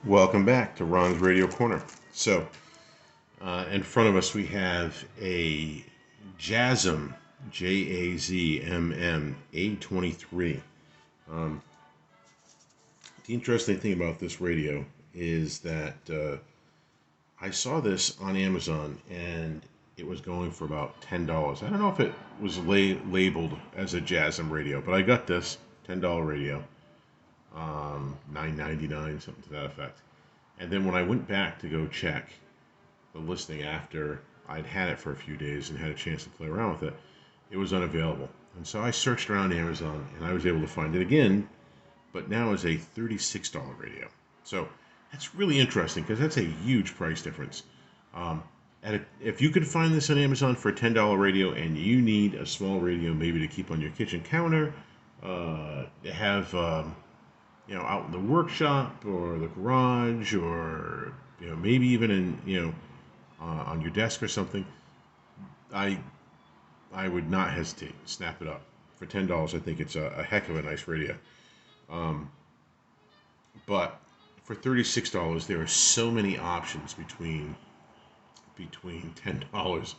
Welcome back to Ron's Radio Corner. So, in front of us we have a Jazmm, Jazmm A23. Um, the interesting thing about this radio is that I saw this on Amazon and it was going for about $10. I don't know if it was labeled as a Jazmm radio, but I got this $10 radio, $9.99, something to that effect. And then when I went back to go check the listing after I'd had it for a few days and had a chance to play around with it, it was unavailable. And so I searched around Amazon and I was able to find it again, but now is a $36 radio. So that's really interesting because that's a huge price difference. Um, if you could find this on Amazon for a $10 radio and you need a small radio maybe to keep on your kitchen counter, to have out in the workshop or the garage, or maybe even in on your desk or something, I I would not hesitate. Snap it up for $10. I think it's a heck of a nice radio. Um, but for $36, there are so many options between $10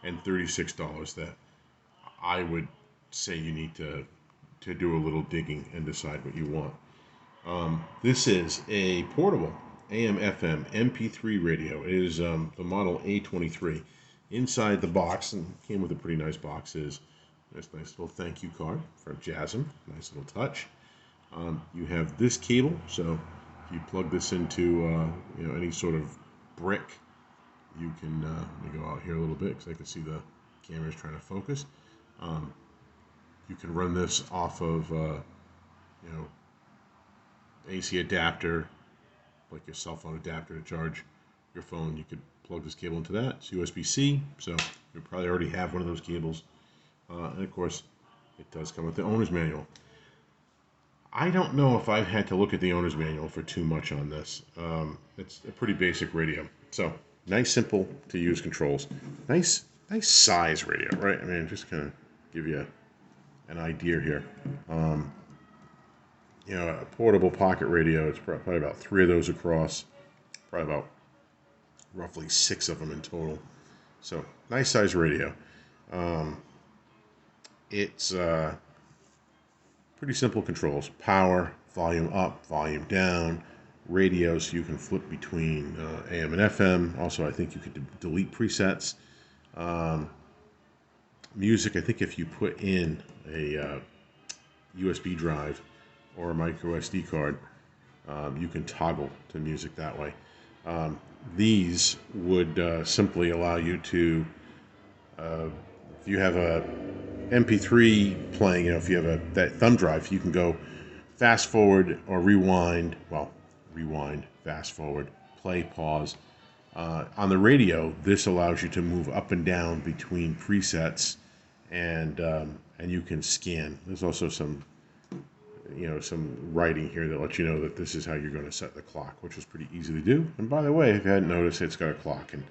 and $36 that I would say you need to do a little digging and decide what you want. This is a portable AM/FM MP3 radio. It is the model A23. Inside the box, and came with a pretty nice box, is this nice little thank you card from Jazmm. Nice little touch. You have this cable, so if you plug this into any sort of brick, you can. Let me go out here a little bit because I can see the camera is trying to focus. Um, you can run this off of AC adapter, like your cell phone adapter to charge your phone. You could plug this cable into that. It's USB-C, so you probably already have one of those cables. And of course, it does come with the owner's manual. I don't know if I've had to look at the owner's manual for too much on this. It's a pretty basic radio. So nice, simple to use controls. Nice size radio, right? I mean, just kind of give you an idea here. A portable pocket radio. It's probably about 3 of those across. Probably about roughly 6 of them in total. So nice size radio. It's pretty simple controls: power, volume up, volume down, radio, so you can flip between AM and FM. Also, I think you could delete presets. Music, I think if you put in a USB drive or a micro SD card, you can toggle to music that way. These would simply allow you to, if you have a MP3 playing, if you have that thumb drive, you can go fast forward or rewind. Well, rewind, fast forward, play, pause. On the radio, this allows you to move up and down between presets, and you can scan. There's also some writing here that lets you know that this is how you're going to set the clock, which is pretty easy to do. And by the way, if you hadn't noticed, it's got a clock, and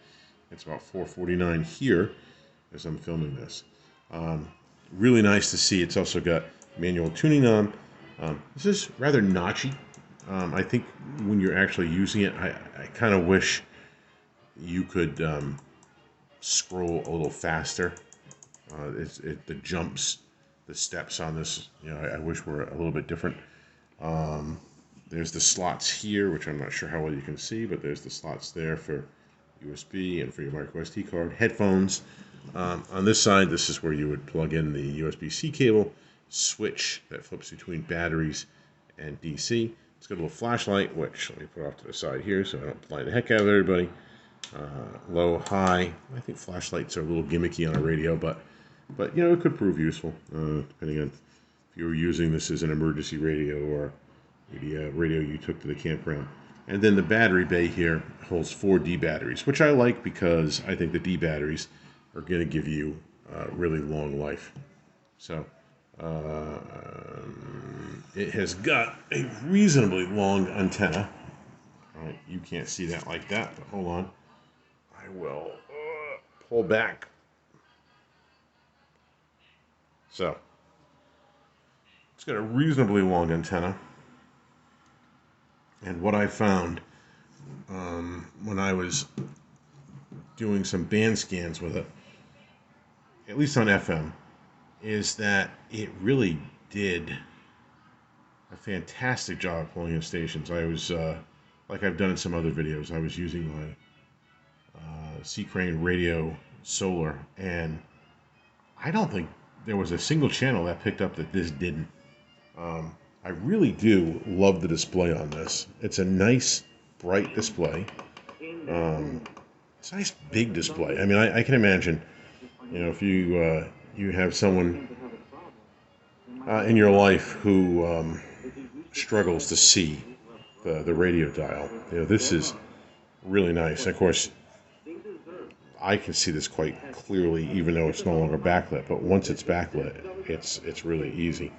it's about 4:49 here as I'm filming this. Really nice to see. It's also got manual tuning on. This is rather notchy. I think when you're actually using it, I kind of wish you could scroll a little faster. The jumps, the steps on this, I wish were a little bit different. There's the slots here, which I'm not sure how well you can see, but there's the slots there for USB and for your micro SD card. Headphones. On this side, this is where you would plug in the USB-C cable, switch that flips between batteries and DC. It's got a little flashlight, which let me put off to the side here so I don't blind the heck out of everybody. Low, high. I think flashlights are a little gimmicky on a radio, but it could prove useful, depending on if you were using this as an emergency radio or maybe a radio you took to the campground. And then the battery bay here holds 4 D batteries, which I like because I think the D batteries are going to give you really long life. So it has got a reasonably long antenna. All right, you can't see that like that, but hold on. I will pull back. So it's got a reasonably long antenna. And what I found when I was doing some band scans with it, at least on FM, is that it really did a fantastic job pulling in stations. I was, like I've done in some other videos, I was using my C-Crane Radio Solar, and I don't think there was a single channel that picked up that this didn't. I really do love the display on this. It's a nice, bright display. It's a nice, big display. I mean, I can imagine, you know, if you have someone in your life who struggles to see the radio dial. You know, this is really nice. Of course, I can see this quite clearly, even though it's no longer backlit. But once it's backlit, it's really easy.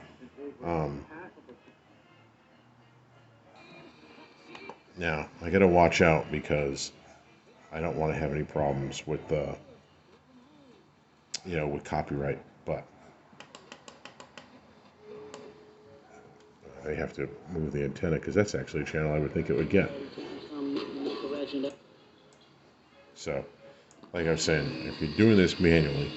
Now I got to watch out because I don't want to have any problems with with copyright. But I have to move the antenna because that's actually a channel I would think it would get. So, like I was saying, if you're doing this manually,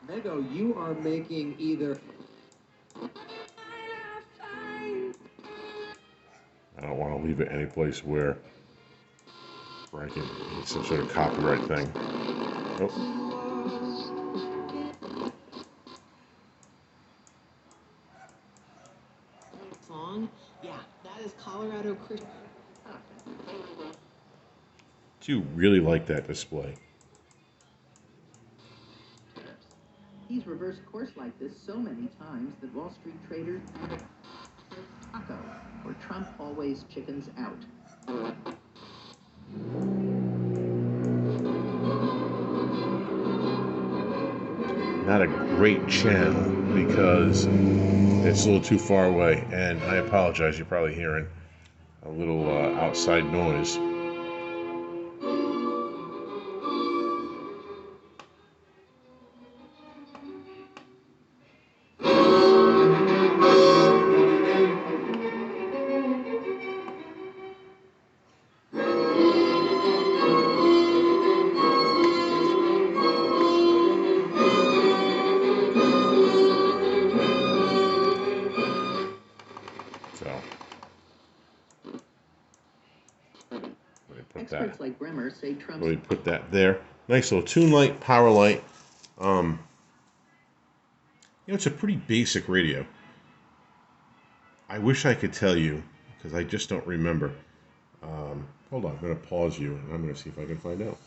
Mego, you are making either. I don't want to leave it any place where I can get some sort of copyright thing. Oh. Yeah, that is Colorado Christian. Do really like that display. He's reversed course like this so many times that Wall Street traders taco, or Trump always chickens out. Not a great channel because it's a little too far away, and I apologize, you're probably hearing a little outside noise. Experts like Bremer say Trump's. Let me put that there. Nice little tune light, power light. It's a pretty basic radio. I wish I could tell you because I just don't remember. Hold on, I'm going to pause you and I'm going to see if I can find out.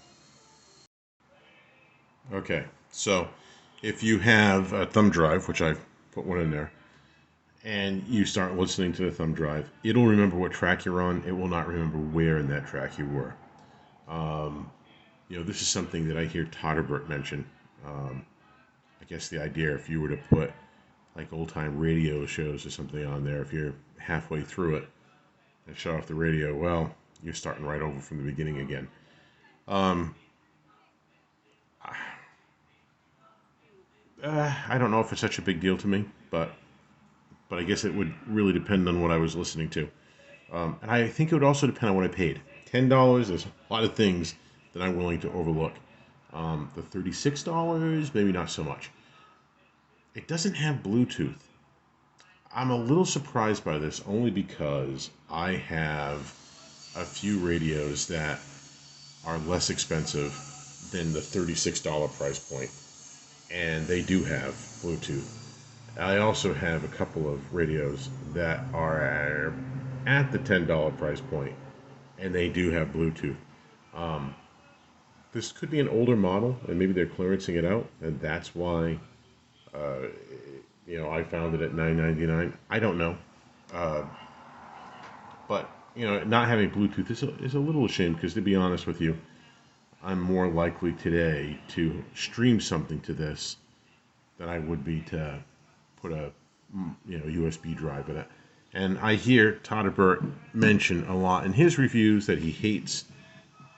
Okay, so if you have a thumb drive, which I've put one in there, and you start listening to the thumb drive, it'll remember what track you're on. It will not remember where in that track you were. This is something that I hear Todderbert mention. I guess the idea, if you were to put like old-time radio shows or something on there, if you're halfway through it and shut off the radio, well, you're starting right over from the beginning again. I don't know if it's such a big deal to me, but I guess it would really depend on what I was listening to. And I think it would also depend on what I paid. $10 is a lot of things that I'm willing to overlook. The $36, maybe not so much. It doesn't have Bluetooth. I'm a little surprised by this only because I have a few radios that are less expensive than the $36 price point, and they do have Bluetooth. I also have a couple of radios that are at the $10 price point, and they do have Bluetooth. This could be an older model, and maybe they're clearancing it out, and that's why, I found it at $9.99. I don't know, but not having Bluetooth is a little ashamed because, to be honest with you, I'm more likely today to stream something to this than I would be to put a USB drive in it. And I hear Todderbert mention a lot in his reviews that he hates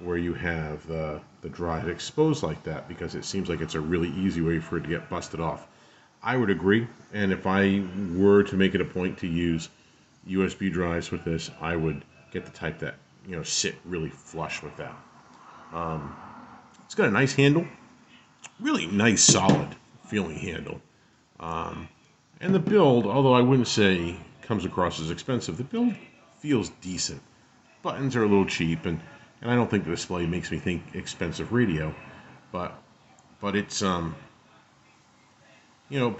where you have the drive exposed like that because it seems like it's a really easy way for it to get busted off. I would agree, and if I were to make it a point to use USB drives with this, I would get the type that sit really flush with that. It's got a nice handle, really nice, solid feeling handle. And the build, although I wouldn't say comes across as expensive, the build feels decent. Buttons are a little cheap, and I don't think the display makes me think expensive radio, but it's but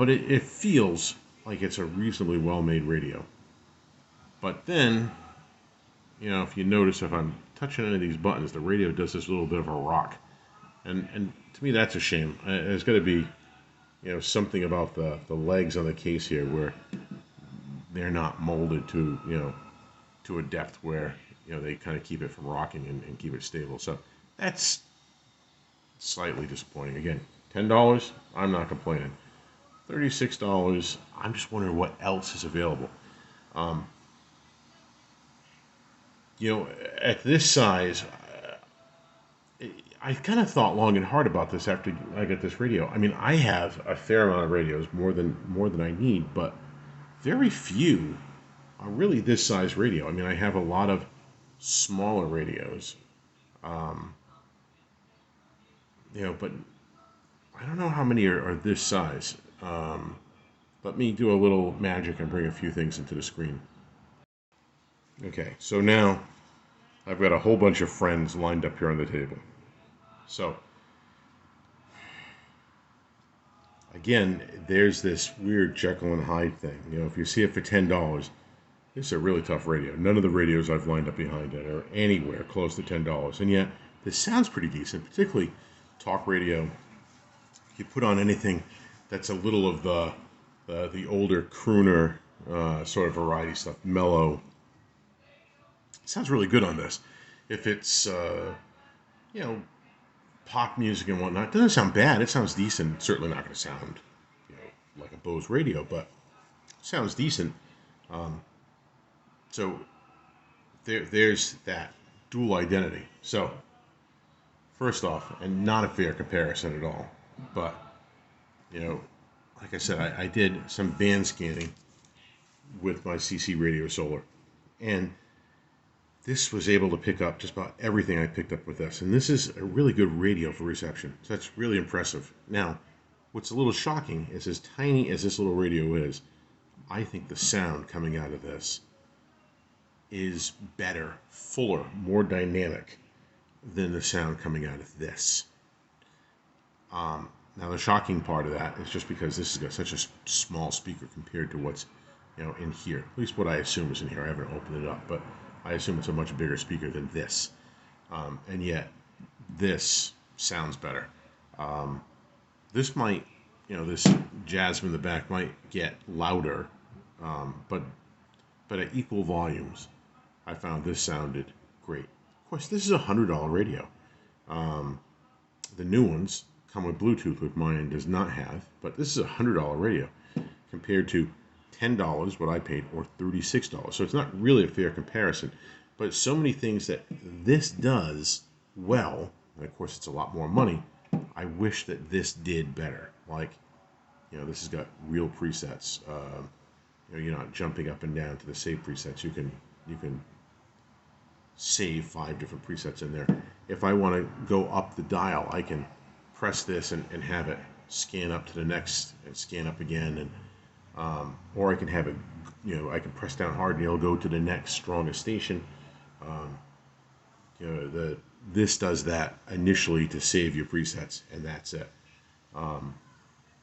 it feels like it's a reasonably well-made radio. But then, if you notice, if I'm touching any of these buttons, the radio does this little bit of a rock, and to me that's a shame. There's got to be something about the legs on the case here where they're not molded to a depth where they kind of keep it from rocking and keep it stable. So that's slightly disappointing. Again, $10, I'm not complaining. $36, I'm just wondering what else is available. At this size, I kind of thought long and hard about this after I got this radio. I mean, I have a fair amount of radios, more than I need, but very few are really this size radio. I mean, I have a lot of smaller radios, but I don't know how many are this size. Let me do a little magic and bring a few things into the screen. Okay, so now I've got a whole bunch of friends lined up here on the table. So, again, there's this weird Jekyll and Hyde thing. If you see it for $10, it's a really tough radio. None of the radios I've lined up behind it are anywhere close to $10. And yet, this sounds pretty decent, particularly talk radio. You put on anything that's a little of the older crooner sort of variety stuff, mellow. It sounds really good on this. If it's pop music and whatnot, it doesn't sound bad. It sounds decent. It's certainly not going to sound like a Bose radio, but it sounds decent. So there's that dual identity. So first off, and not a fair comparison at all, but like I said, I did some band scanning with my CC Radio Solar, and this was able to pick up just about everything I picked up with this. And this is a really good radio for reception. So that's really impressive. Now, what's a little shocking is, as tiny as this little radio is, I think the sound coming out of this is better, fuller, more dynamic than the sound coming out of this. Now, the shocking part of that is just because this has got such a small speaker compared to what's in here. At least what I assume is in here. I haven't opened it up, but I assume it's a much bigger speaker than this. And yet, this sounds better. This might, this Jazmm in the back might get louder, but at equal volumes, I found this sounded great. Of course, this is a $100 radio. The new ones come with Bluetooth, which mine does not have, but this is a $100 radio compared to $10, what I paid, or $36. So it's not really a fair comparison, but so many things that this does well, and of course it's a lot more money, I wish that this did better. Like, this has got real presets. You're not jumping up and down to the save presets. You can save 5 different presets in there. If I want to go up the dial, I can press this and have it scan up to the next and scan up again, and or I can have it, I can press down hard and it'll go to the next strongest station. This does that initially to save your presets, and that's it.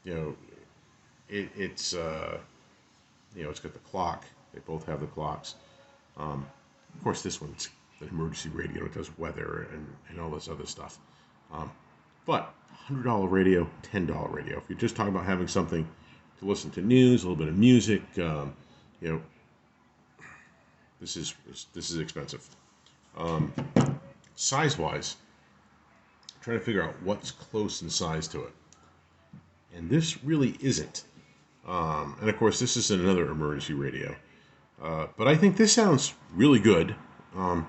It's got the clock. They both have the clocks. Of course, this one's an emergency radio. It does weather and all this other stuff. But $100 radio, $10 radio. If you're just talking about having something to listen to news, a little bit of music, this is expensive. Size-wise, I'm trying to figure out what's close in size to it, and this really isn't. And of course, this is another emergency radio. But I think this sounds really good. I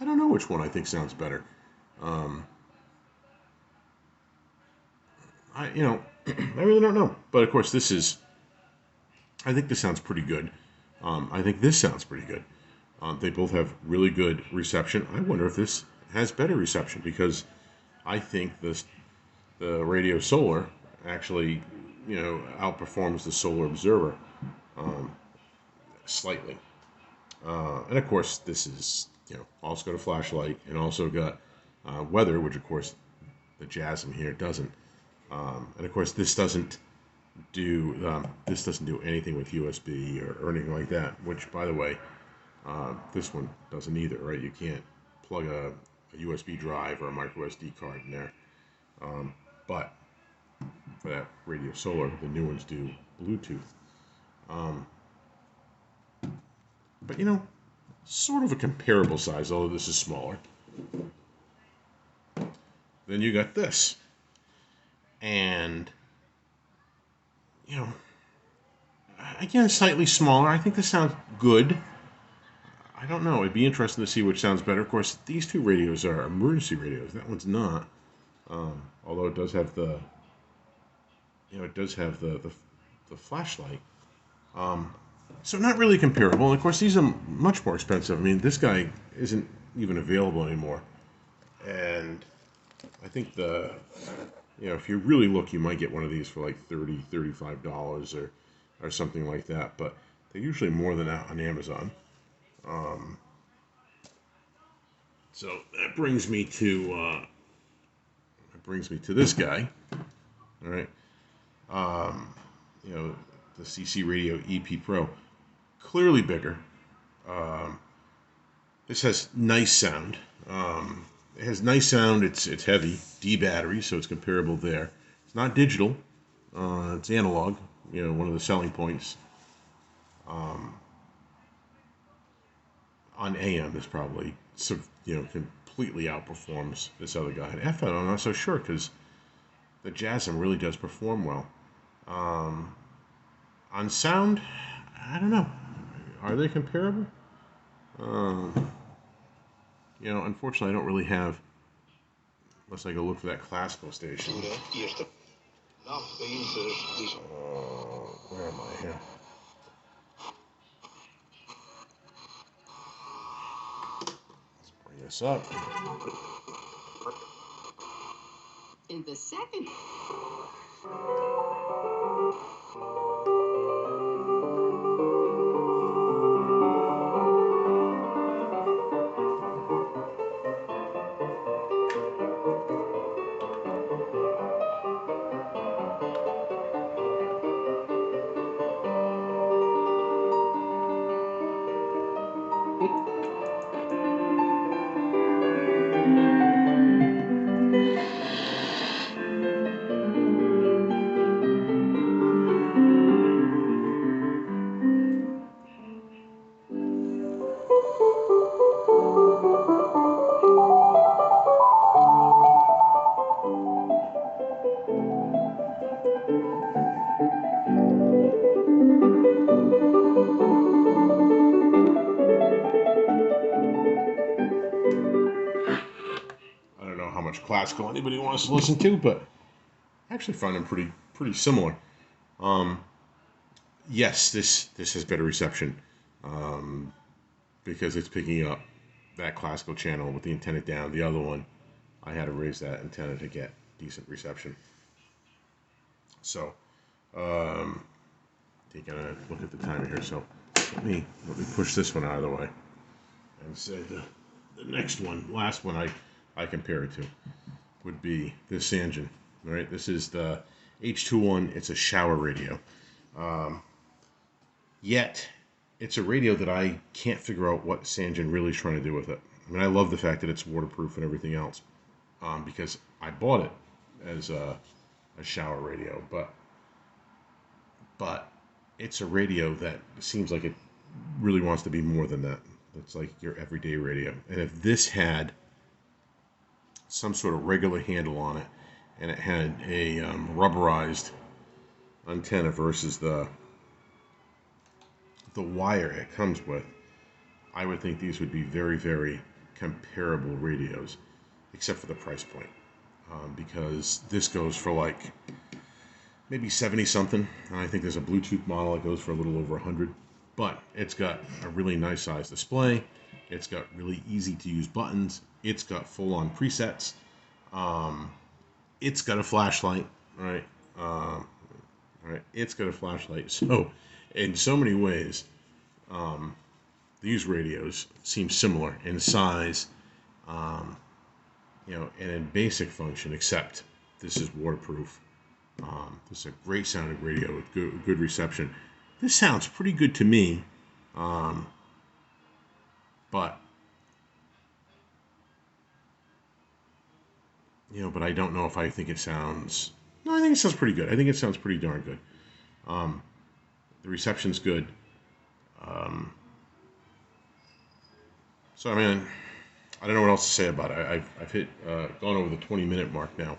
don't know which one I think sounds better. I really don't know. But of course, I think this sounds pretty good. I think this sounds pretty good. They both have really good reception. I wonder if this has better reception because I think the Radio Solar actually, outperforms the Solar Observer slightly. And of course, this is also got a flashlight and also got weather, which of course the Jazmm here doesn't. And of course, this doesn't do anything with USB or anything like that. Which, by the way, this one doesn't either, right? You can't plug a USB drive or a micro SD card in there. But for that Radio Solar, the new ones do Bluetooth. Um, but sort of a comparable size, although this is smaller. Then you got this, and again, slightly smaller. I think this sounds good. I don't know. It'd be interesting to see which sounds better. Of course, these two radios are emergency radios. That one's not. Although it does have the flashlight. So not really comparable. And of course, these are much more expensive. I mean, this guy isn't even available anymore. And I think if you really look, you might get one of these for like $30, $35 or something like that. But they're usually more than that on Amazon. So that brings me to this guy. All right. The CC Radio EP Pro, clearly bigger. This has nice sound. It has nice sound. It's heavy, D battery, so it's comparable there. It's not digital. It's analog. One of the selling points. On AM, this probably completely outperforms this other guy. And FM, I'm not so sure because the Jazmm really does perform well. On sound, I don't know. Are they comparable? Unfortunately, I don't really have, unless I go look for that classical station. Where am I here? Let's bring this up. In the second. Classical anybody wants to listen to, but I actually find them pretty similar. Yes, this has better reception because it's picking up that classical channel with the antenna down. The other one, I had to raise that antenna to get decent reception. So, taking a look at the timer here. So let me push this one out of the way and say the next one, last one I compare it to would be this Sanjin. All right, this is the H21. It's a shower radio. Yet, it's a radio that I can't figure out what Sanjin really is trying to do with it. I mean, I love the fact that it's waterproof and everything else because I bought it as a shower radio, but it's a radio that seems like it really wants to be more than that. It's like your everyday radio. And if this had some sort of regular handle on it, and it had a rubberized antenna versus the wire it comes with, I would think these would be very, very comparable radios, except for the price point, because this goes for like maybe 70 something, and I think there's a Bluetooth model that goes for a little over 100. but it's got a really nice size display. It's got really easy to use buttons. It's got full on presets. It's got a flashlight, right? Right. It's got a flashlight. So, in so many ways, these radios seem similar in size, and in basic function, except this is waterproof. This is a great sounding radio with good reception. This sounds pretty good to me, but but I don't know if I think it sounds. No, I think it sounds pretty good. I think it sounds pretty darn good. The reception's good. So I mean, I don't know what else to say about it. I've hit gone over the 20-minute mark now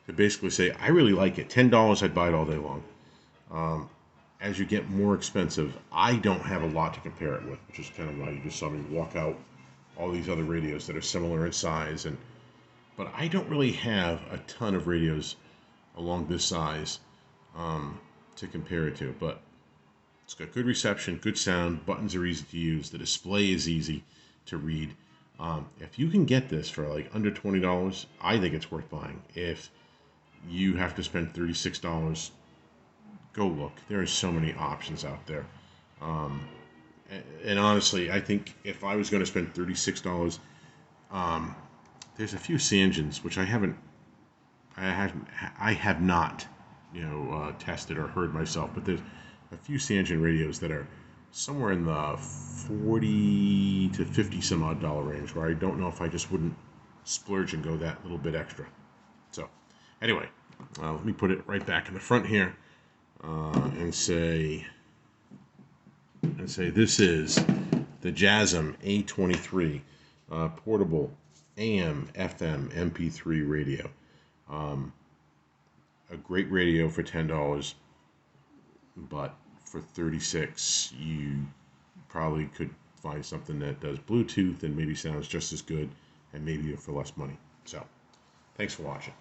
to basically say I really like it. $10, I'd buy it all day long. As you get more expensive, I don't have a lot to compare it with, which is kind of why you just saw me walk out all these other radios that are similar in size, but I don't really have a ton of radios along this size to compare it to. But it's got good reception, good sound, buttons are easy to use, the display is easy to read. If you can get this for like under $20, I think it's worth buying. If you have to spend $36, go look. There are so many options out there. And honestly, I think if I was going to spend $36, there's a few Sangens which I have not, tested or heard myself. But there's a few Sangen radios that are somewhere in the 40 to 50 some odd dollar range, where I don't know if I just wouldn't splurge and go that little bit extra. So, anyway, let me put it right back in the front here. And say this is the Jazmm A23 portable AM FM MP3 radio. A great radio for $10, but for $36 you probably could find something that does Bluetooth and maybe sounds just as good and maybe for less money. So thanks for watching.